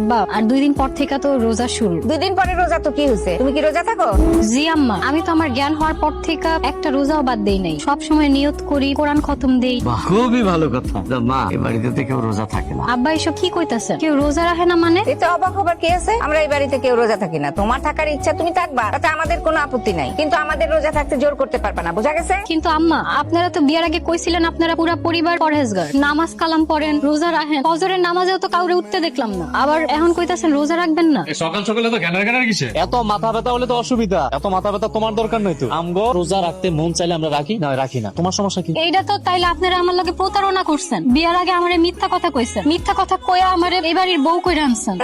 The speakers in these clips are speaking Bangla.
আব্বা আর 2 দিন পর থেকে তো রোজা শুরু। 2 দিন পরে রোজা তো কি হয়েছে? তুমি কি রোজা থাকো? জি আম্মা, আমি তো আমার জ্ঞান হওয়ার পর থেকে একটা রোজাও বাদ দেই নাই। সব সময় নিয়ত করি, কোরআন খতম দেই। খুবই ভালো কথা। মা, এই বাড়িতে তো কেউ রোজা থাকে না। আব্বা এসব কি কইতাছেন? কেউ রোজা রাখে না মানে? এতে অবাক হবার কি আছে? আমরা এই বাড়িতে কেউ রোজা থাকি না। তোমার থাকার ইচ্ছা তুমি থাকবা, তাতে আমাদের কোনো আপত্তি নাই, কিন্তু আমাদের রোজা থাকতে জোর করতে পারবা না, বুঝা গেছে? কিন্তু আম্মা, আপনারা তো বিয়ার আগে কইছিলেন আপনারা পুরো পরিবার পরহেজগার, নামাজ কালাম পড়েন, রোজা রাখেন। ফজরের নামাজেও তো কাউরে উঠতে দেখলাম না, আবার এখন কইতাছেন রোজা রাখবেন না। সকাল সকালে তো জ্ঞানের কিসে? এত মাথা ব্যথা হলে তো অসুবিধা। এত মাথা ব্যথা তোমার দরকার নাই তো। আমগো রোজা রাখতে মন চাইলে আমরা রাখি, না রাখি না। তোমার সমস্যা কি? এইটা তো তাইলে আপনারা আমার লগে প্রতারণা করছেন। বিয়ার আগে আমারে মিথ্যা কথা কইছেন, মিথ্যা কথা কইয়া আমারে এই বাড়ির বউ কইরা আনছেন।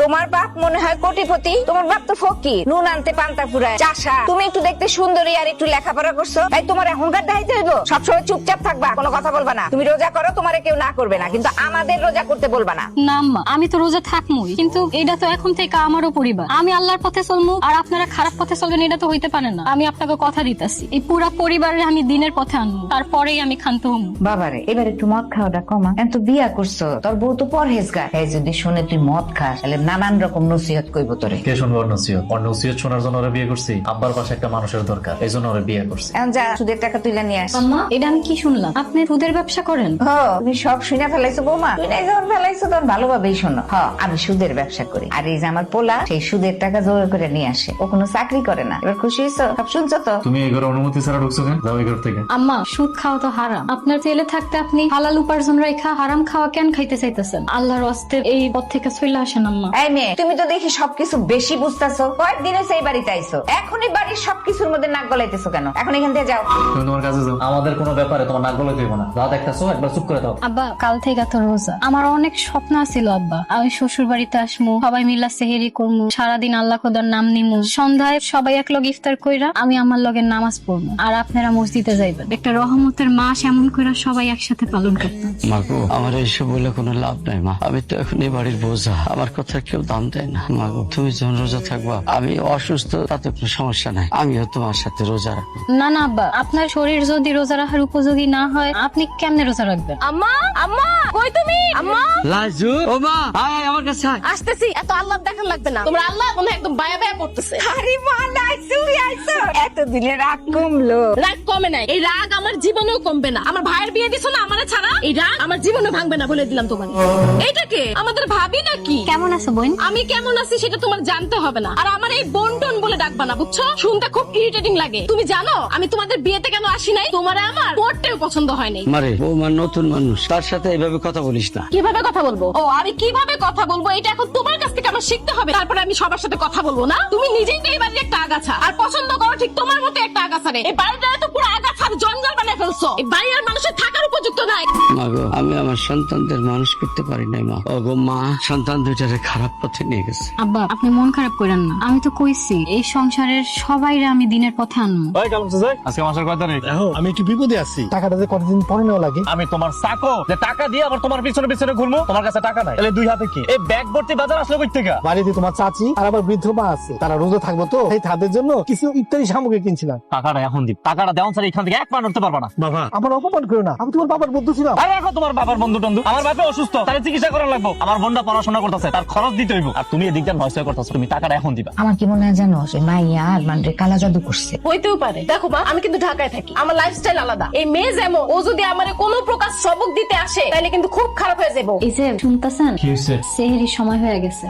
তোমার বাপ মনে হয় কোটিপতি, তোমার বাপ তো ফকির, নুন আনতে পান্তা ফুরায় চাষা। তুমি একটু দেখতে সুন্দরী আর একটু লেখাপড়া করছো, তাই তোমার এখনকার দেখাইতে হইব? সবসময় চুপচাপ থাকবা, কোনো কথা বলবা না। তুমি রোজা করো, তোমারে কেউ না করবে না, কিন্তু আমাদের রোজা করতে বলবা না। না আম্মা, আমি তো রোজা থাকমুই, কিন্তু এটা তো এখন থেকে আমারও পরিবার। আমি আল্লাহর পথে চলমু আর আপনারা খারাপ পথে চলবেন, এটা তো হইতে পারে না। আমি আপনাকে কথা দিতেছি, এই পুরা পরিবারের আমি দিনের পথে আনবো, তারপরেই আমি ক্ষান্ত হমু। বাবারে, এবার একটু মদ খাওয়াটা কমা। এত বিয়া করছো, তোর বউ তো পরহেজগার। এই যদি শুনে তুই মদ খাস, তাহলে নানান রকম নসিহত কইব তোরে। কে শুনবো ওর নসিহত? ওর নসিহত শোনার জন্য ওরা বিয়ে করছি। আব্বার পাশে একটা মানুষের দরকার, এই জন্য ওরা বিয়ে করছি। এখন যা, সুদের টাকা তুইলা নিয়ে আস। আম্মা, এটা আমি কি শুনলাম? আপনি সুদের ব্যবসা করেন? তুমি সব শুনে ফেলাইছো বৌমা। তুই নাই যখন ফেলাইছো তখন ভালোভাবেই শোনো। আমি সুদের ব্যবসা করি, আর এই যে আমার পোলা, সেই সুদের টাকা জোগাড় করে নিয়ে আসে। ও কোনো চাকরি করে না। এবার খুশি হয়েছো? সব শুনছো তো? তুমি এই ঘরে অনুমতি ছাড়া ঢুকছো কেন? যাও এই ঘর থেকে। আম্মা, সুদ খাওয়া তো হারাম। আপনার ছেলে থাকতে আপনি হালাল উপার্জন রেখা হারাম খাওয়া কেন খাইতে চাইতেছেন? আল্লাহর ওয়াস্তে এই পথ থেকে চলে আসেন আম্মা। এই মেয়ে, তুমি তো দেখি সবকিছু বেশি বুঝতেছো। কয়েকদিন হয়েছে এই বাড়িতে আইছো, এখনই বাড়ির সবকিছুর মধ্যে নাক গলাইতেছো কেন? এখন এখান থেকে যাও। তুমি তোমার কাছে যাও। আমাদের কোনো ব্যাপারে তোমার নাক গলাতে হইব না। যা দেখতেছো একবার চুপ করে দাও। আব্বা, কাল থেকে তো রোজা। আমার অনেক স্বপ্ন ছিল আব্বা, আমি শ্বশুর বাড়িতে আসবো, সবাই মিলা সেহেরি করবো, সারাদিন আল্লাহ খোদার নাম নিমু, সন্ধ্যায় সবাই এক লগে ইফতার কইরা আমি আমার লগে নামাজ পড়বো, আর আপনারা মসজিদে যাইবেন। একটা রহমতের মাস এমন কইরা সবাই একসাথে পালন করতাম। মা গো, আমার এইসব বলে কোনো লাভ নাই মা। আমি তো এখন এই বাড়ির বোঝা, আমার কথা কেউ দাম দেয় না। মা গো, তুমি যখন রোজা থাকবা, আমি অসুস্থ, তাতে কোনো সমস্যা নাই, আমিও তোমার সাথে রোজা রাখবো। না না আব্বা, আপনার শরীর যদি রোজা রাখার উপযোগী না হয়, আপনি কেমনে রোজা রাখবেন? আম্মা, আম্মা, কই তুমি? আম্মা, লাজু, ও মা, আয় আমার কাছে আয়। আসতেছি। এত আল্লাহ দেখার লাগবে না। তোমরা আল্লাহ মনে হয় একদম বায়া বায়া পড়তেছে। আরে মা, আইছো আইছো, এতদিনে রাগ কমলো? রাগ কমে নাই। এই রাগ আমার জীবনেও কমবে না। আমার ভাইয়ের বিয়ে দিছো না আমারে ছাড়া, এই রাগ আমার জীবনে ভাঙবে না বলে দিলাম তোমার। এইটা কে? আমাদের ভাবি নাকি? কেমন আছো বোন? আমি কেমন আছি সেটা তোমার জানতে হবে না। আর আমার এই বন্টন বলে ডাকবা না, বুঝছো? শুনতে খুব ইরিটেটিং লাগে। তুমি জানো আমি তোমাদের বিয়েতে কেন আসি নাই? তোমারে আমার পড়তেও পছন্দ হয় নাই। মারে, ও মা নতুন মানুষ, তার সাথে এইভাবে কথা বলিস না। কিভাবে কথা বলবো? ও, আমি কিভাবে কথা বলবো এটা এখন তোমার কাছ থেকে আমার শিখতে হবে, তারপরে আমি সবার সাথে কথা বলবো না? তুমি নিজেই তো এই বাড়ির একটা আগাছা, আর পছন্দ করো ঠিক তোমার মতো একটা আগাছা রে। এই বাড়িটা তো পুরো আগাছার জঙ্গল বানিয়ে ফেলছো। এই বাড়ি আর মানুষের থাকার উপযুক্ত নাই। মা গো, আমি আমার সন্তানদের মানুষ করতে পারি নাই মা। ও গো মা, সন্তান দুইটারে খারাপ পথে নিয়ে গেছে। আব্বা, আপনি মন খারাপ করেন না। আমি তো কইছি এই সংসারের সবাইরে আমি দিনের পথে আনবো। ওই কেমন আছো? আজকে মাসের কয় তারিখ? আমি একটু বিপদে আছি, টাকাটা যে কতদিন পরে নেওয়া লাগে। আমি তোমার চাকর, যে টাকা দিয়ে আবার তোমার পিছনে পিছনে ঘুরবো? তোমার কাছে টাকা নাই, তাহলে দুই হাতে কি এই ব্যাগ ভর্তি বাজার আসলো কই থেকে? বাড়িতে তোমার চাচি আর আবার বৃদ্ধ মা আছে, তারা রোজা থাকবো তো, এই তাদের জন্য কিছু ইত্যাদি সামগ্রী কিনছিলাম। টাকাটা এখন দিব। টাকাটা দেওয়ান স্যার এখান থেকে এক পা নড়তে পারবা না। বাবা, আমার অপমান করো না, আমি তোমার বাবার বন্ধু ছিলাম। আরে এখন তোমার বাবার বন্ধু টন্ধু? আমার বাপে অসুস্থ, তার চিকিৎসা করা লাগবো। আমার বোনটা পড়াশোনা করতেছে, তার খরচ দিতে হইব। আর তুমি এদিকটা নষ্ট করতেছো। তুমি টাকাটা এখন দিবা। আমার কি মনে হয় জানো, মাইয়া আর মানে কালা জাদু করছে। হইতেও পারে। দেখো মা, আমি কিন্তু ঢাকায় থাকি, আমার লাইফস্টাইল আলাদা। এই মেয়ে যেমন, ও যদি আমার কোনো প্রকার সবক দিতে আসে তাহলে কিন্তু খুব খারাপ হয়ে যাবো। এই যে শুনতেছেন, কি হয়েছে? সেহেরির সময় হয়ে গেছে।